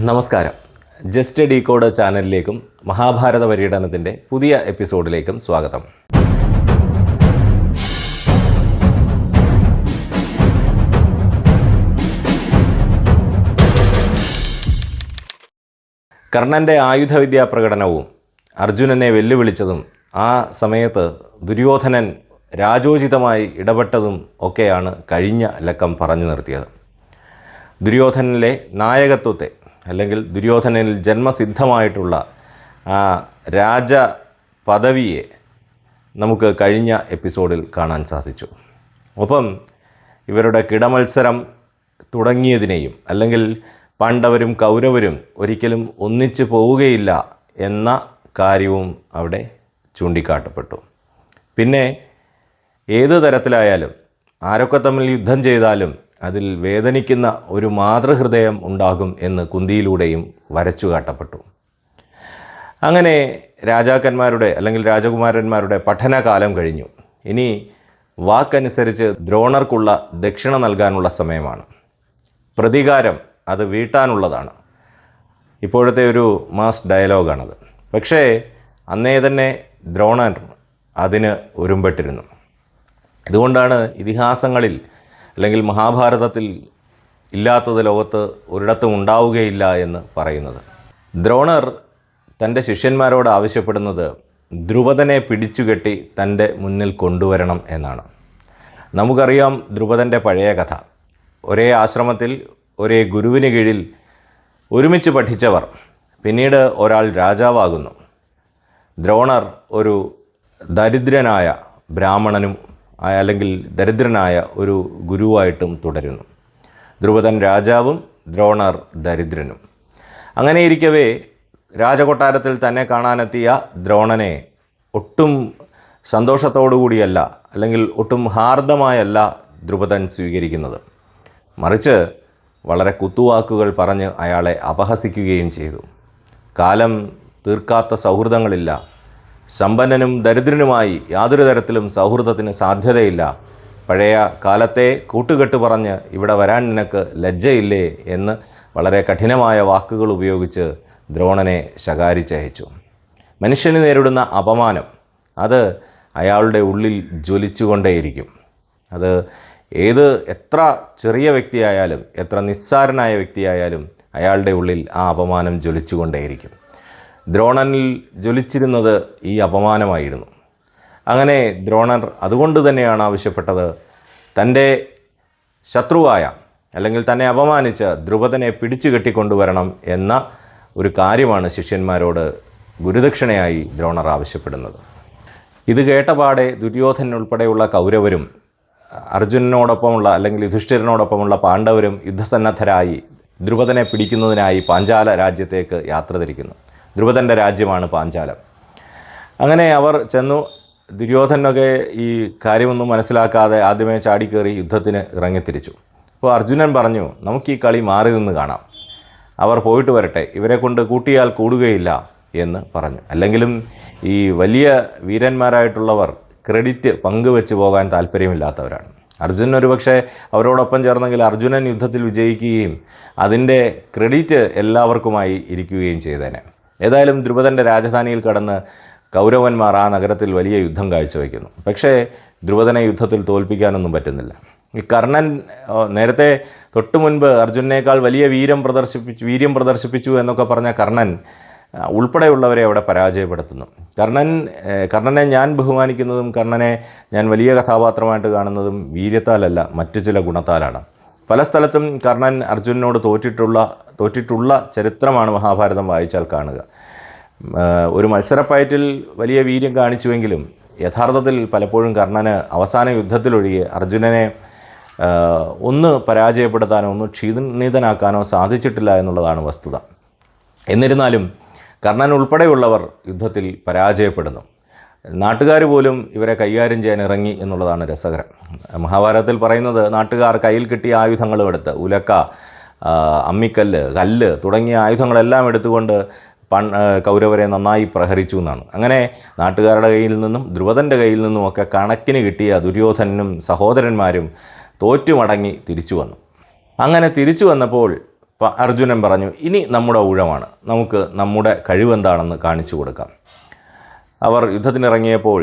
നമസ്കാരം. Just decode ചാനലിലേക്കും Mahabharata പര്യടനത്തിൻ്റെ പുതിയ എപ്പിസോഡിലേക്കും സ്വാഗതം. കർണൻ്റെ ആയുധവിദ്യാ പ്രകടനവും അർജുനനെ വെല്ലുവിളിച്ചതും ആ സമയത്ത് ദുര്യോധനൻ രാജോചിതമായി ഇടപെട്ടതും ഒക്കെയാണ് കഴിഞ്ഞ ലക്കം പറഞ്ഞു നിർത്തിയത്. ദുര്യോധനനിലെ നായകത്വത്തെ അല്ലെങ്കിൽ ദുര്യോധനനിൽ ജന്മസിദ്ധമായിട്ടുള്ള ആ രാജ പദവിയെ നമുക്ക് കഴിഞ്ഞ എപ്പിസോഡിൽ കാണാൻ സാധിച്ചു. ഒപ്പം ഇവരുടെ കിടമത്സരം തുടങ്ങിയതിനെയും അല്ലെങ്കിൽ പാണ്ഡവരും കൗരവരും ഒരിക്കലും ഒന്നിച്ചു പോവുകയില്ല എന്ന കാര്യവും അവിടെ ചൂണ്ടിക്കാട്ടപ്പെട്ടു. പിന്നെ ഏത് തരത്തിലായാലും ആരൊക്കെ തമ്മിൽ യുദ്ധം ചെയ്താലും അതിൽ വേദനിക്കുന്ന ഒരു മാതൃഹൃദയം ഉണ്ടാകും എന്ന് കുന്തിയിലൂടെയും വരച്ചു കാട്ടപ്പെട്ടു. അങ്ങനെ രാജാക്കന്മാരുടെ അല്ലെങ്കിൽ രാജകുമാരന്മാരുടെ പഠനകാലം കഴിഞ്ഞു. ഇനി വാക്കനുസരിച്ച് ദ്രോണർക്കുള്ള ദക്ഷിണ നൽകാനുള്ള സമയമാണ്. പ്രതികാരം അത് വീട്ടാനുള്ളതാണ്. ഇപ്പോഴത്തെ ഒരു മാസ് ഡയലോഗാണത്. പക്ഷേ അന്നേ തന്നെ ദ്രോണർ അതിന് ഒരുമ്പെട്ടിരുന്നു. ഇതുകൊണ്ടാണ് ഇതിഹാസങ്ങളിൽ അല്ലെങ്കിൽ മഹാഭാരതത്തിൽ ഇല്ലാത്തത് ലോകത്ത് ഒരിടത്തും ഉണ്ടാവുകയില്ല എന്ന് പറയുന്നത്. ദ്രോണർ തൻ്റെ ശിഷ്യന്മാരോട് ആവശ്യപ്പെടുന്നത് ദ്രുപദനെ പിടിച്ചുകെട്ടി തൻ്റെ മുന്നിൽ കൊണ്ടുവരണം എന്നാണ്. നമുക്കറിയാം ദ്രുപദൻ്റെ പഴയ കഥ. ഒരേ ആശ്രമത്തിൽ ഒരേ ഗുരുവിന് കീഴിൽ ഒരുമിച്ച് പഠിച്ചവർ. പിന്നീട് ഒരാൾ രാജാവാകുന്നു. ദ്രോണർ ഒരു ദരിദ്രനായ ബ്രാഹ്മണനും അല്ലെങ്കിൽ ദരിദ്രനായ ഒരു ഗുരുവായിട്ടും തുടരുന്നു. ദ്രുപദൻ രാജാവും ദ്രോണർ ദരിദ്രനും. അങ്ങനെയിരിക്കവേ രാജകൊട്ടാരത്തിൽ തന്നെ കാണാനെത്തിയ ദ്രോണനെ ഒട്ടും സന്തോഷത്തോടുകൂടിയല്ല അല്ലെങ്കിൽ ഒട്ടും ഹാർദമായല്ല ദ്രുപദൻ സ്വീകരിക്കുന്നത്. മറിച്ച് വളരെ കുത്തുവാക്കുകൾ പറഞ്ഞ് അയാളെ അപഹസിക്കുകയും ചെയ്തു. കാലം തീർക്കാത്ത സൗഹൃദങ്ങളില്ല. സമ്പന്നനും ദരിദ്രനുമായി യാതൊരു തരത്തിലും സൗഹൃദത്തിന് സാധ്യതയില്ല. പഴയ കാലത്തെ കൂട്ടുകെട്ട് പറഞ്ഞ് ഇവിടെ വരാൻ നിനക്ക് ലജ്ജയില്ലേ എന്ന് വളരെ കഠിനമായ വാക്കുകൾ ഉപയോഗിച്ച് ദ്രോണനെ ശകാരിച്ചയച്ചു. മനുഷ്യന് നേരിടുന്ന അപമാനം അത് അയാളുടെ ഉള്ളിൽ ജ്വലിച്ചുകൊണ്ടേയിരിക്കും. അത് എത്ര ചെറിയ വ്യക്തിയായാലും എത്ര നിസ്സാരനായ വ്യക്തിയായാലും അയാളുടെ ഉള്ളിൽ ആ അപമാനം ജ്വലിച്ചുകൊണ്ടേയിരിക്കും. ദ്രോണനിൽ ജ്വലിച്ചിരുന്നത് ഈ അപമാനമായിരുന്നു. അങ്ങനെ ദ്രോണർ അതുകൊണ്ട് തന്നെയാണ് ആവശ്യപ്പെട്ടത് തൻ്റെ ശത്രുവായ അല്ലെങ്കിൽ തന്നെ അപമാനിച്ച ദ്രുപദനെ പിടിച്ചു കെട്ടിക്കൊണ്ടുവരണം എന്ന ഒരു കാര്യമാണ് ശിഷ്യന്മാരോട് ഗുരുദക്ഷിണയായി ദ്രോണർ ആവശ്യപ്പെടുന്നത്. ഇത് കേട്ടപാടെ ദുര്യോധനൻ ഉൾപ്പെടെയുള്ള കൗരവരും അർജുനനോടൊപ്പമുള്ള അല്ലെങ്കിൽ യുധിഷ്ഠിരനോടൊപ്പമുള്ള പാണ്ഡവരും യുദ്ധസന്നദ്ധരായി ദ്രുപദനെ പിടിക്കുന്നതിനായി പാഞ്ചാല രാജ്യത്തേക്ക് യാത്ര തിരിക്കുന്നു. ദ്രുപദൻ്റെ രാജ്യമാണ് പാഞ്ചാലം. അങ്ങനെ അവർ ചെന്നു. ദുര്യോധനൊക്കെ ഈ കാര്യമൊന്നും മനസ്സിലാക്കാതെ ആദ്യമേ ചാടിക്കേറി യുദ്ധത്തിന് ഇറങ്ങിത്തിരിച്ചു. അപ്പോൾ അർജുനൻ പറഞ്ഞു, നമുക്ക് ഈ കളി മാറി നിന്ന് കാണാം, അവർ പോയിട്ട് വരട്ടെ, ഇവരെ കൊണ്ട് കൂട്ടിയാൽ കൂടുകയില്ല എന്ന് പറഞ്ഞു. അല്ലെങ്കിലും ഈ വലിയ വീരന്മാരായിട്ടുള്ളവർ ക്രെഡിറ്റ് പങ്കുവെച്ച് പോകാൻ താല്പര്യമില്ലാത്തവരാണ്. അർജുനൻ ഒരുപക്ഷെ അവരോടൊപ്പം ചേർന്നെങ്കിൽ അർജുനൻ യുദ്ധത്തിൽ വിജയിക്കുകയും അതിൻ്റെ ക്രെഡിറ്റ് എല്ലാവർക്കുമായി ഇരിക്കുകയും ചെയ്തേനെ. ഏതായാലും ദ്രുപദൻ്റെ രാജധാനിയിൽ കടന്ന് കൗരവന്മാർ ആ നഗരത്തിൽ വലിയ യുദ്ധം കാഴ്ചവെക്കുന്നു. പക്ഷേ ദ്രുപദനെ യുദ്ധത്തിൽ തോൽപ്പിക്കാനൊന്നും പറ്റുന്നില്ല. ഈ കർണൻ നേരത്തെ തൊട്ടു മുൻപ് അർജുനനേക്കാൾ വലിയ വീര്യം പ്രദർശിപ്പിച്ചു എന്നൊക്കെ പറഞ്ഞ കർണൻ ഉൾപ്പെടെയുള്ളവരെ അവിടെ പരാജയപ്പെടുത്തുന്നു. കർണനെ ഞാൻ ബഹുമാനിക്കുന്നതും കർണനെ ഞാൻ വലിയ കഥാപാത്രമായിട്ട് കാണുന്നതും വീര്യത്താലല്ല, മറ്റു ചില ഗുണത്താലാണ്. പല സ്ഥലത്തും കർണൻ അർജുനനോട് തോറ്റിട്ടുള്ള ചരിത്രമാണ് മഹാഭാരതം വായിച്ചാൽ കാണുക. ഒരു മത്സരപ്പയറ്റിൽ വലിയ വീര്യം കാണിച്ചുവെങ്കിലും യഥാർത്ഥത്തിൽ പലപ്പോഴും കർണന് അവസാന യുദ്ധത്തിലൊഴികെ അർജുനനെ ഒന്ന് പരാജയപ്പെടുത്താനോ ഒന്ന് ക്ഷീണിതനാക്കാനോ സാധിച്ചിട്ടില്ല എന്നുള്ളതാണ് വസ്തുത. എന്നിരുന്നാലും കർണൻ ഉൾപ്പെടെയുള്ളവർ യുദ്ധത്തിൽ പരാജയപ്പെടുന്നു. നാട്ടുകാർ പോലും ഇവരെ കൈകാര്യം ചെയ്യാൻ ഇറങ്ങി എന്നുള്ളതാണ് രസകരം. മഹാഭാരതത്തിൽ പറയുന്നത് നാട്ടുകാർ കയ്യിൽ കിട്ടിയ ആയുധങ്ങളും എടുത്ത് ഉലക്ക, അമ്മിക്കല്ല്, കല്ല് തുടങ്ങിയ ആയുധങ്ങളെല്ലാം എടുത്തുകൊണ്ട് കൗരവരെ നന്നായി പ്രഹരിച്ചു എന്നാണ്. അങ്ങനെ നാട്ടുകാരുടെ കയ്യിൽ നിന്നും ദ്രുപദൻ്റെ കയ്യിൽ നിന്നുമൊക്കെ കണക്കിന് കിട്ടിയ ദുര്യോധനനും സഹോദരന്മാരും തോറ്റുമടങ്ങി തിരിച്ചു വന്നു. അങ്ങനെ തിരിച്ചു വന്നപ്പോൾ അർജുനൻ പറഞ്ഞു, ഇനി നമ്മുടെ ഊഴമാണ്, നമുക്ക് നമ്മുടെ കഴിവെന്താണെന്ന് കാണിച്ചു കൊടുക്കാം. അവർ യുദ്ധത്തിനിറങ്ങിയപ്പോൾ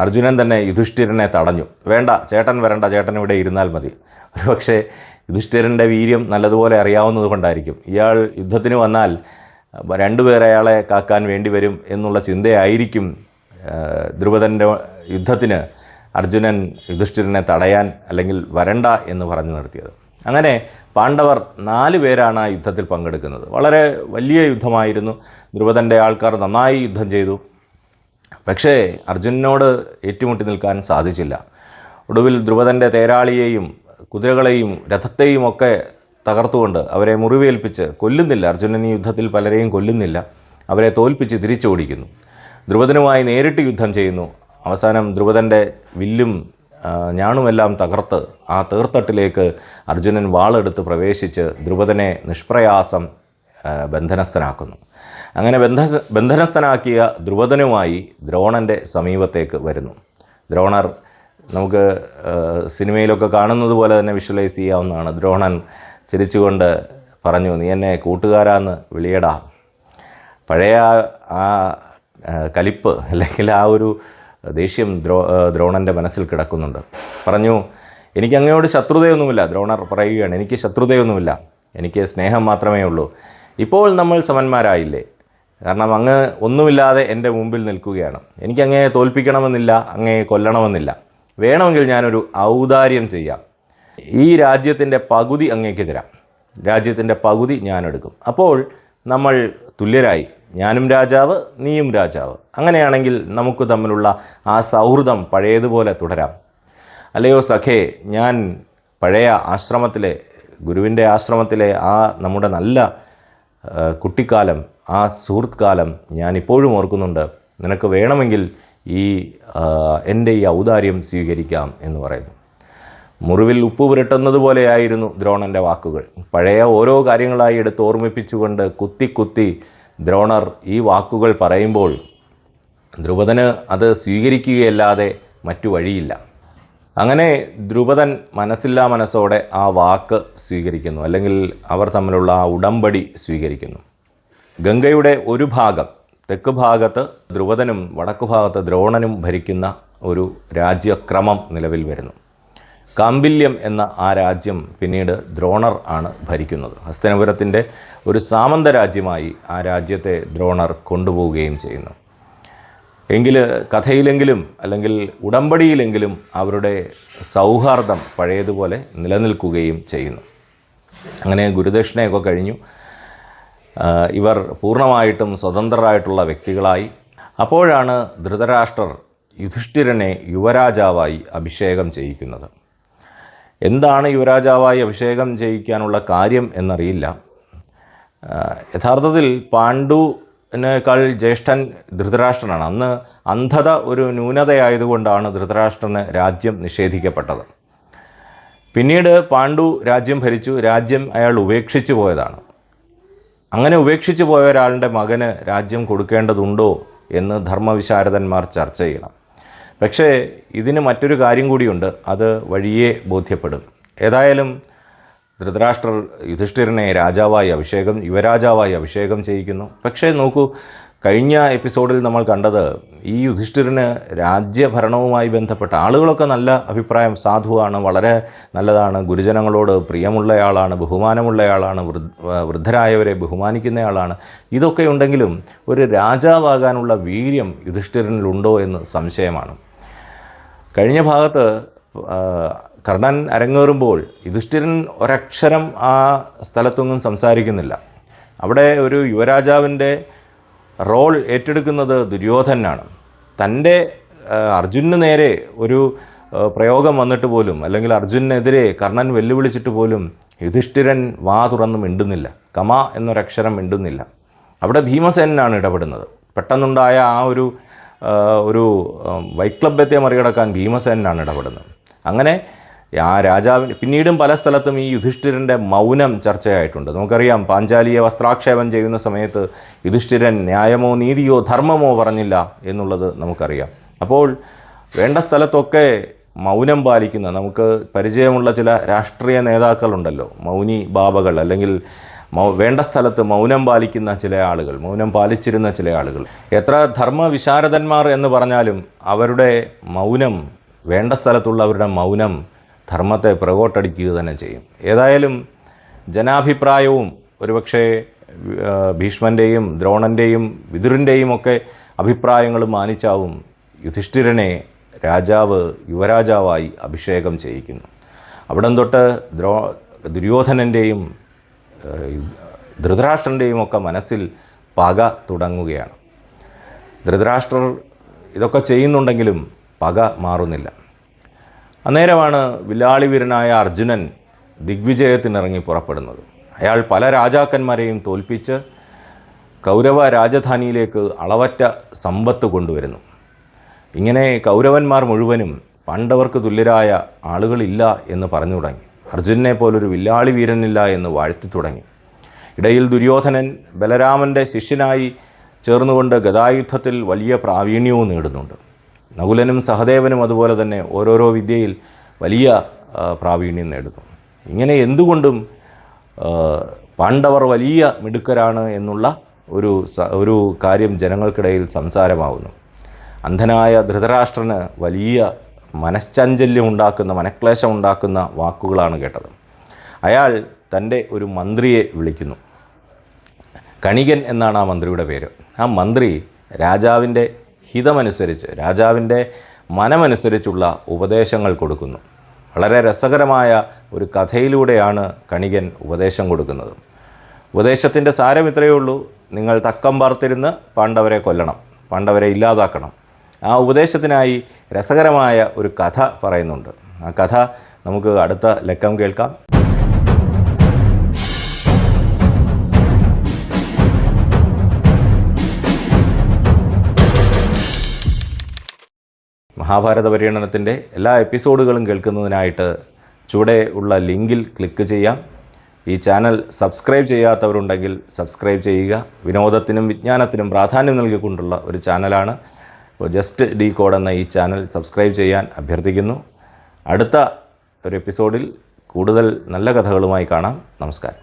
അർജുനൻ തന്നെ യുധിഷ്ഠിരനെ തടഞ്ഞു. വേണ്ട, ചേട്ടൻ വരണ്ട, ചേട്ടൻ ഇവിടെ ഇരുന്നാൽ മതി. ഒരുപക്ഷെ യുധിഷ്ഠിരൻ്റെ വീര്യം നല്ലതുപോലെ അറിയാവുന്നത് കൊണ്ടായിരിക്കും ഇയാൾ യുദ്ധത്തിന് വന്നാൽ രണ്ടുപേർ അയാളെ കാക്കാൻ വേണ്ടി വരും എന്നുള്ള ചിന്തയായിരിക്കും ദ്രുപദൻ്റെ യുദ്ധത്തിന് അർജുനൻ യുധിഷ്ഠിരനെ തടയാൻ അല്ലെങ്കിൽ വരണ്ട എന്ന് പറഞ്ഞു നിർത്തിയത്. അങ്ങനെ പാണ്ഡവർ 4 പേരാണ് ആ യുദ്ധത്തിൽ പങ്കെടുക്കുന്നത്. വളരെ വലിയ യുദ്ധമായിരുന്നു. ദ്രുപദൻ്റെ ആൾക്കാർ നന്നായി യുദ്ധം ചെയ്തു. പക്ഷേ അർജുനനോട് ഏറ്റുമുട്ടി നിൽക്കാൻ സാധിച്ചില്ല. ഒടുവിൽ ദ്രുപദൻ്റെ തേരാളിയെയും കുതിരകളെയും രഥത്തെയും ഒക്കെ തകർത്തുകൊണ്ട് അവരെ മുറിവേൽപ്പിച്ച് കൊല്ലുന്നില്ല. അർജുനൻ ഈ യുദ്ധത്തിൽ പലരെയും കൊല്ലുന്നില്ല, അവരെ തോൽപ്പിച്ച് തിരിച്ചോടിക്കുന്നു. ദ്രുപദനുമായി നേരിട്ട് യുദ്ധം ചെയ്യുന്നു. അവസാനം ദ്രുപദൻ്റെ വില്ലും ഞാണുമെല്ലാം തകർത്ത് ആ തേർത്തട്ടിലേക്ക് അർജുനൻ വാളെടുത്ത് പ്രവേശിച്ച് ദ്രുപദനെ നിഷ്പ്രയാസം ബന്ധനസ്ഥനാക്കുന്നു. അങ്ങനെ ബന്ധനസ്ഥനാക്കിയ ദ്രുപദനുമായി ദ്രോണൻ്റെ സമീപത്തേക്ക് വരുന്നു. ദ്രോണർ നമുക്ക് സിനിമയിലൊക്കെ കാണുന്നത് പോലെ തന്നെ വിഷ്വലൈസ് ചെയ്യാവുന്നതാണ്. ദ്രോണൻ ചിരിച്ചുകൊണ്ട് പറഞ്ഞു, നീ എന്നെ കൂട്ടുകാരാന്ന് വിളിയടാ. പഴയ ആ കലിപ്പ് അല്ലെങ്കിൽ ആ ഒരു ദേഷ്യം ദ്രോണൻ്റെ മനസ്സിൽ കിടക്കുന്നുണ്ട്. പറഞ്ഞു, എനിക്ക് അങ്ങയോട് ശത്രുതയൊന്നുമില്ല. ദ്രോണർ പറയുകയാണ്, എനിക്ക് ശത്രുതയൊന്നുമില്ല, എനിക്ക് സ്നേഹം മാത്രമേ ഉള്ളൂ. ഇപ്പോൾ നമ്മൾ സമന്മാരായില്ലേ? കാരണം അങ്ങ് ഒന്നുമില്ലാതെ എൻ്റെ മുമ്പിൽ നിൽക്കുകയാണ്. എനിക്ക് അങ്ങയെ തോൽപ്പിക്കണമെന്നില്ല, അങ്ങയെ കൊല്ലണമെന്നില്ല. വേണമെങ്കിൽ ഞാനൊരു ഔദാര്യം ചെയ്യാം. ഈ രാജ്യത്തിൻ്റെ പകുതി അങ്ങേക്ക് തരാം, രാജ്യത്തിൻ്റെ പകുതി ഞാനെടുക്കും. അപ്പോൾ നമ്മൾ തുല്യരായി, ഞാനും രാജാവ്, നീയും രാജാവ്. അങ്ങനെയാണെങ്കിൽ നമുക്ക് തമ്മിലുള്ള ആ സൗഹൃദം പഴയതുപോലെ തുടരാം. അല്ലയോ സഖേ, ഞാൻ പഴയ ആശ്രമത്തിലെ, ഗുരുവിൻ്റെ ആശ്രമത്തിലെ ആ നമ്മുടെ നല്ല കുട്ടിക്കാലം, ആ സുഹൃത്ത് കാലം ഞാൻ ഇപ്പോഴും ഓർക്കുന്നുണ്ട്. നിനക്ക് വേണമെങ്കിൽ എൻ്റെ ഈ ഔദാര്യം സ്വീകരിക്കാം എന്ന് പറയുന്നു. മുറിവിൽ ഉപ്പ് പുരട്ടുന്നത് പോലെയായിരുന്നു ദ്രോണൻ്റെ വാക്കുകൾ. പഴയ ഓരോ കാര്യങ്ങളായി എടുത്ത് ഓർമ്മിപ്പിച്ചുകൊണ്ട് കുത്തി ദ്രോണർ ഈ വാക്കുകൾ പറയുമ്പോൾ ദ്രുപദന് അത് സ്വീകരിക്കുകയല്ലാതെ മറ്റു വഴിയില്ല. അങ്ങനെ ദ്രുപദൻ മനസ്സില്ലാ മനസ്സോടെ ആ വാക്ക് സ്വീകരിക്കുന്നു, അല്ലെങ്കിൽ അവർ തമ്മിലുള്ള ആ ഉടമ്പടി സ്വീകരിക്കുന്നു. ഗംഗയുടെ ഒരു ഭാഗം, തെക്ക് ഭാഗത്ത് ദ്രുപദനും വടക്കു ഭാഗത്ത് ദ്രോണനും ഭരിക്കുന്ന ഒരു രാജ്യക്രമം നിലവിൽ വരുന്നു. കാമ്പില്യം എന്ന ആ രാജ്യം പിന്നീട് ദ്രോണർ ആണ് ഭരിക്കുന്നത്. ഹസ്തിനപുരത്തിൻ്റെ ഒരു സാമന്ത രാജ്യമായി ആ രാജ്യത്തെ ദ്രോണർ കൊണ്ടുപോവുകയും ചെയ്യുന്നു. കഥയിലെങ്കിലും അല്ലെങ്കിൽ ഉടമ്പടിയിലെങ്കിലും അവരുടെ സൗഹാർദ്ദം പഴയതുപോലെ നിലനിൽക്കുകയും ചെയ്യുന്നു. അങ്ങനെ ഗുരുദക്ഷിണയൊക്കെ കഴിഞ്ഞു. ഇവർ പൂർണ്ണമായിട്ടും സ്വതന്ത്രരായിട്ടുള്ള വ്യക്തികളായി. അപ്പോഴാണ് ധൃതരാഷ്ട്രർ യുധിഷ്ഠിരനെ യുവരാജാവായി അഭിഷേകം ചെയ്യിക്കുന്നത്. എന്താണ് യുവരാജാവായി അഭിഷേകം ചെയ്യിക്കാനുള്ള കാര്യം എന്നറിയില്ല. യഥാർത്ഥത്തിൽ പാണ്ഡുവിനേക്കാൾ ജ്യേഷ്ഠൻ ധൃതരാഷ്ട്രനാണ്. അന്ന് അന്ധത ഒരു ന്യൂനതയായതുകൊണ്ടാണ് ധൃതരാഷ്ട്രന് രാജ്യം നിഷേധിക്കപ്പെട്ടത്. പിന്നീട് പാണ്ഡു രാജ്യം ഭരിച്ചു. രാജ്യം അയാൾ ഉപേക്ഷിച്ചു പോയതാണ്. അങ്ങനെ ഉപേക്ഷിച്ചു പോയ ഒരാളുടെ മകന് രാജ്യം കൊടുക്കേണ്ടതുണ്ടോ എന്ന് ധർമ്മവിശാരദന്മാർ ചർച്ച ചെയ്യണം. പക്ഷേ ഇതിന് മറ്റൊരു കാര്യം കൂടിയുണ്ട്, അത് വഴിയേ ബോധ്യപ്പെടും. ഏതായാലും ധൃതരാഷ്ട്രർ യുധിഷ്ഠിരനെ യുവരാജാവായി അഭിഷേകം ചെയ്യിക്കുന്നു. പക്ഷേ നോക്കൂ, കഴിഞ്ഞ എപ്പിസോഡിൽ നമ്മൾ കണ്ടത് ഈ യുധിഷ്ഠിരന് രാജ്യഭരണവുമായി ബന്ധപ്പെട്ട ആളുകളൊക്കെ നല്ല അഭിപ്രായം, സാധുവാണ്, വളരെ നല്ലതാണ്, ഗുരുജനങ്ങളോട് പ്രിയമുള്ളയാളാണ്, ബഹുമാനമുള്ളയാളാണ്, വൃദ്ധരായവരെ ബഹുമാനിക്കുന്നയാളാണ്. ഇതൊക്കെ ഉണ്ടെങ്കിലും ഒരു രാജാവാകാനുള്ള വീര്യം യുധിഷ്ഠിരനിലുണ്ടോ എന്ന് സംശയമാണ്. കഴിഞ്ഞ ഭാഗത്ത് കർണൻ അരങ്ങേറുമ്പോൾ യുധിഷ്ഠിരൻ ഒരക്ഷരം ആ സ്ഥലത്തൊന്നും സംസാരിക്കുന്നില്ല. അവിടെ ഒരു യുവരാജാവിൻ്റെ റോൾ ഏറ്റെടുക്കുന്നത് ദുര്യോധനാണ്. തൻ്റെ അർജുനന് നേരെ ഒരു പ്രയോഗം വന്നിട്ട് പോലും, അല്ലെങ്കിൽ അർജുനെതിരെ കർണൻ വെല്ലുവിളിച്ചിട്ട് പോലും യുധിഷ്ഠിരൻ വാ തുറന്ന് മിണ്ടുന്നില്ല, കമ എന്നൊരക്ഷരം മിണ്ടുന്നില്ല. അവിടെ ഭീമസേനാണ് ഇടപെടുന്നത്. പെട്ടെന്നുണ്ടായ ആ ഒരു വൈക്ലഭ്യത്തെ മറികടക്കാൻ ഭീമസേനാണ് ഇടപെടുന്നത്. അങ്ങനെ ആ രാജാവിന് പിന്നീടും പല സ്ഥലത്തും ഈ യുധിഷ്ഠിരൻ്റെ മൗനം ചർച്ചയായിട്ടുണ്ട്. നമുക്കറിയാം, പാഞ്ചാലിയെ വസ്ത്രാക്ഷേപം ചെയ്യുന്ന സമയത്ത് യുധിഷ്ഠിരൻ ന്യായമോ നീതിയോ ധർമ്മമോ പറഞ്ഞില്ല എന്നുള്ളത് നമുക്കറിയാം. അപ്പോൾ വേണ്ട സ്ഥലത്തൊക്കെ മൗനം പാലിക്കുന്ന, നമുക്ക് പരിചയമുള്ള ചില രാഷ്ട്രീയ നേതാക്കളുണ്ടല്ലോ, മൗനി ബാബകൾ, അല്ലെങ്കിൽ വേണ്ട സ്ഥലത്ത് മൗനം പാലിക്കുന്ന ചില ആളുകൾ, മൗനം പാലിച്ചിരുന്ന ചില ആളുകൾ. എത്ര ധർമ്മവിശാരദന്മാർ എന്ന് പറഞ്ഞാലും അവരുടെ മൗനം, വേണ്ട സ്ഥലത്തുള്ള അവരുടെ മൗനം ധർമ്മത്തെ പുറകോട്ടടിക്കുക തന്നെ ചെയ്യും. ഏതായാലും ജനാഭിപ്രായവും ഒരുപക്ഷെ ഭീഷ്മൻ്റെയും ദ്രോണൻ്റെയും വിതുരൻ്റെയും ഒക്കെ അഭിപ്രായങ്ങളും മാനിച്ചാവും യുധിഷ്ഠിരനെ രാജാവ് യുവരാജാവായി അഭിഷേകം ചെയ്യിക്കുന്നു. അവിടം തൊട്ട് ദുര്യോധനൻ്റെയും ധൃതരാഷ്ട്രൻ്റെയും ഒക്കെ മനസ്സിൽ പക തുടങ്ങുകയാണ്. ധൃതരാഷ്ട്രർ ഇതൊക്കെ ചെയ്യുന്നുണ്ടെങ്കിലും പക മാറുന്നില്ല. അന്നേരമാണ് വില്ലാളിവീരനായ അർജുനൻ ദിഗ്വിജയത്തിനിറങ്ങി പുറപ്പെടുന്നത്. അയാൾ പല രാജാക്കന്മാരെയും തോൽപ്പിച്ച് കൗരവ രാജധാനിയിലേക്ക് അളവറ്റ സമ്പത്ത് കൊണ്ടുവരുന്നു. ഇങ്ങനെ കൗരവന്മാർ മുഴുവനും പാണ്ഡവർക്ക് തുല്യരായ ആളുകളില്ല എന്ന് പറഞ്ഞു തുടങ്ങി. അർജുനനെ പോലൊരു വില്ലാളി വീരനില്ല എന്ന് വാഴ്ത്തി തുടങ്ങി. ഇടയിൽ ദുര്യോധനൻ ബലരാമൻ്റെ ശിഷ്യനായി ചേർന്നുകൊണ്ട് ഗദായുദ്ധത്തിൽ വലിയ പ്രാവീണ്യവും നേടുന്നുണ്ട്. നകുലനും സഹദേവനും അതുപോലെ തന്നെ ഓരോരോ വിദ്യയിൽ വലിയ പ്രാവീണ്യം നേടുന്നു. ഇങ്ങനെ എന്തുകൊണ്ടും പാണ്ഡവർ വലിയ മിടുക്കരാണ് എന്നുള്ള ഒരു കാര്യം ജനങ്ങൾക്കിടയിൽ സംസാരമാവുന്നു. അന്ധനായ ധൃതരാഷ്ട്രന് വലിയ മനശ്ചാഞ്ചല്യം ഉണ്ടാക്കുന്ന, മനക്ലേശം ഉണ്ടാക്കുന്ന വാക്കുകളാണ് കേട്ടത്. അയാൾ തൻ്റെ ഒരു മന്ത്രിയെ വിളിക്കുന്നു. കണികൻ എന്നാണ് ആ മന്ത്രിയുടെ പേര്. ആ മന്ത്രി രാജാവിൻ്റെ ഹിതമനുസരിച്ച്, രാജാവിൻ്റെ മനമനുസരിച്ചുള്ള ഉപദേശങ്ങൾ കൊടുക്കുന്നു. വളരെ രസകരമായ ഒരു കഥയിലൂടെയാണ് കണികൻ ഉപദേശം കൊടുക്കുന്നത്. ഉപദേശത്തിൻ്റെ സാരം ഇത്രയേ ഉള്ളൂ: നിങ്ങൾ തക്കം പാർത്തിരുന്ന് പാണ്ഡവരെ കൊല്ലണം, പാണ്ഡവരെ ഇല്ലാതാക്കണം. ആ ഉപദേശത്തിനായി രസകരമായ ഒരു കഥ പറയുന്നുണ്ട്. ആ കഥ നമുക്ക് അടുത്ത ലക്കം കേൾക്കാം. മഹാഭാരത പര്യടനത്തിൻ്റെ എല്ലാ എപ്പിസോഡുകളും കേൾക്കുന്നതിനായിട്ട് ചുവടെ ഉള്ള ലിങ്കിൽ ക്ലിക്ക് ചെയ്യാം. ഈ ചാനൽ സബ്സ്ക്രൈബ് ചെയ്യാത്തവരുണ്ടെങ്കിൽ സബ്സ്ക്രൈബ് ചെയ്യുക. വിനോദത്തിനും വിജ്ഞാനത്തിനും പ്രാധാന്യം നൽകിക്കൊണ്ടുള്ള ഒരു ചാനലാണ്. അപ്പോൾ ജസ്റ്റ് ഡീകോഡ് എന്ന ഈ ചാനൽ സബ്സ്ക്രൈബ് ചെയ്യാൻ അഭ്യർത്ഥിക്കുന്നു. അടുത്ത ഒരു എപ്പിസോഡിൽ കൂടുതൽ നല്ല കഥകളുമായി കാണാം. നമസ്കാരം.